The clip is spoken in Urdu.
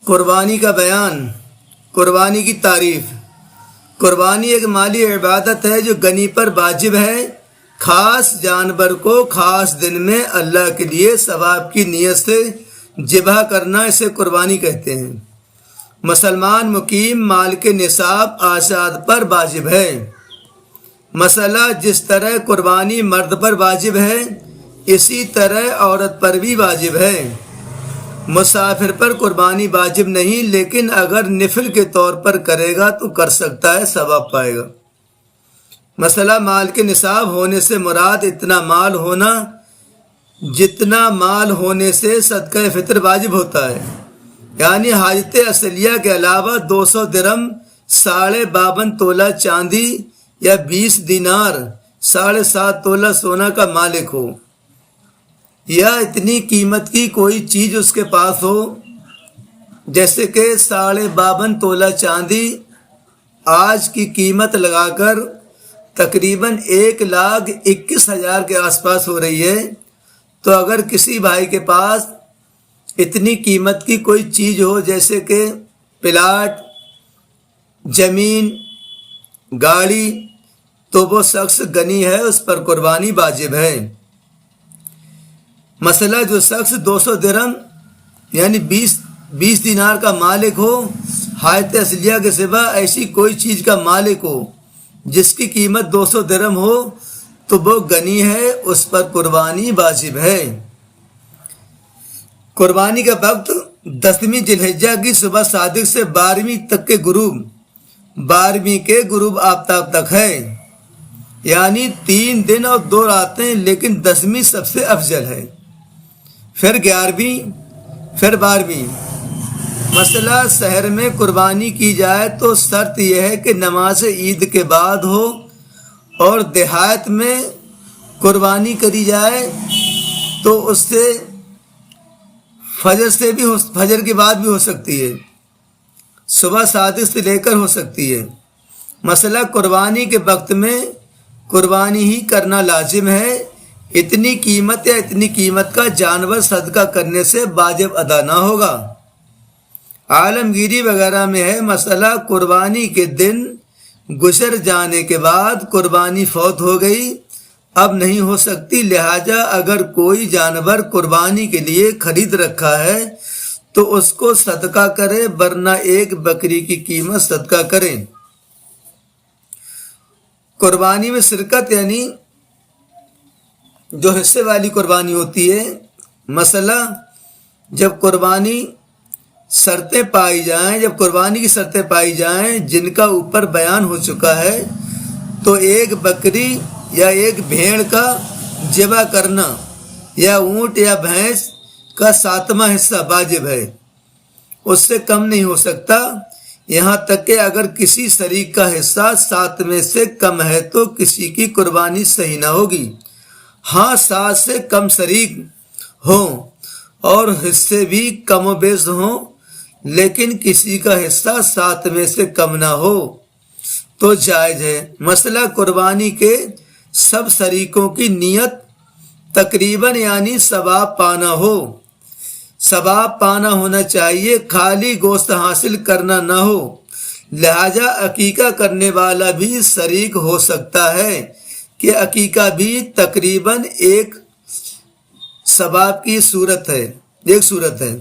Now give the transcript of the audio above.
قربانی کا بیان، قربانی کی تعریف۔ قربانی ایک مالی عبادت ہے جو غنی پر واجب ہے۔ خاص جانور کو خاص دن میں اللہ کے لیے ثواب کی نیت سے ذبح کرنا اسے قربانی کہتے ہیں۔ مسلمان مقیم مال کے نصاب آزاد پر واجب ہے۔ مسئلہ جس طرح قربانی مرد پر واجب ہے اسی طرح عورت پر بھی واجب ہے۔ مسافر پر قربانی واجب نہیں، لیکن اگر نفل کے طور پر کرے گا تو کر سکتا ہے، ثواب پائے گا۔ مسئلہ مال کے نصاب ہونے سے مراد اتنا مال ہونا جتنا مال ہونے سے صدقہ فطر واجب ہوتا ہے، یعنی حاجت اصلیہ کے علاوہ 200 درہم 52.5 تولہ چاندی یا 20 دینار 7.5 تولہ سونا کا مالک ہو، یا اتنی قیمت کی کوئی چیز اس کے پاس ہو، جیسے کہ 52.5 تولہ چاندی آج کی قیمت لگا کر تقریباً 1,21,000 کے آس پاس ہو رہی ہے۔ تو اگر کسی بھائی کے پاس اتنی قیمت کی کوئی چیز ہو، جیسے کہ پلاٹ، زمین، گاڑی، تو وہ شخص غنی ہے، اس پر قربانی واجب ہے۔ مسئلہ جو شخص 200 درہم یعنی 20 دینار کا مالک ہو، حاجت اصلیہ کے سوا ایسی کوئی چیز کا مالک ہو جس کی قیمت 200 درہم ہو تو وہ غنی ہے، اس پر قربانی واجب ہے۔ قربانی کا وقت 10ویں ذی الحجہ کی صبح صادق سے 12ویں تک کے غروب 12ویں کے غروب آفتاب تک ہے، یعنی 3 دن اور 2 راتیں، لیکن 10ویں سب سے افضل ہے، پھر 11ویں، پھر 12ویں۔ مسئلہ شہر میں قربانی کی جائے تو شرط یہ ہے کہ نماز عید کے بعد ہو، اور دیہات میں قربانی کری جائے تو اس سے فجر کے بعد بھی ہو سکتی ہے، صبح صادق سے لے کر ہو سکتی ہے۔ مسئلہ قربانی کے وقت میں قربانی ہی کرنا لازم ہے، اتنی قیمت یا اتنی قیمت کا جانور صدقہ کرنے سے واجب ادا نہ ہوگا۔ عالمگیری وغیرہ میں ہے مسئلہ قربانی کے دن گزر جانے کے بعد قربانی فوت ہو گئی، اب نہیں ہو سکتی، لہٰذا اگر کوئی جانور قربانی کے لیے خرید رکھا ہے تو اس کو صدقہ کرے، ورنہ ایک بکری کی قیمت صدقہ کریں۔ قربانی میں شرکت یعنی جو حصے والی قربانی ہوتی ہے۔ مسئلہ جب قربانی شرطیں پائی جائیں، جب قربانی کی شرطیں پائی جائیں جن کا اوپر بیان ہو چکا ہے، تو ایک بکری یا ایک بھیڑ کا ذبح کرنا یا اونٹ یا بھینس کا 7واں حصہ واجب ہے، اس سے کم نہیں ہو سکتا، یہاں تک کہ اگر کسی شریک کا حصہ 7 سے کم ہے تو کسی کی قربانی صحیح نہ ہوگی۔ ہاں 7 سے کم شریک ہوں اور حصے بھی کم و بیش ہوں، لیکن کسی کا حصہ 7 سے کم نہ ہو تو جائز ہے۔ مسئلہ قربانی کے سب شریکوں کی نیت تقریباً یعنی ثواب پانا ہو، ثواب پانا ہونا چاہیے، خالی گوشت حاصل کرنا نہ ہو، لہذا عقیقہ کرنے والا بھی شریک ہو سکتا ہے کہ عقیقہ بھی تقریباً ایک ثواب کی صورت ہے، ایک صورت ہے۔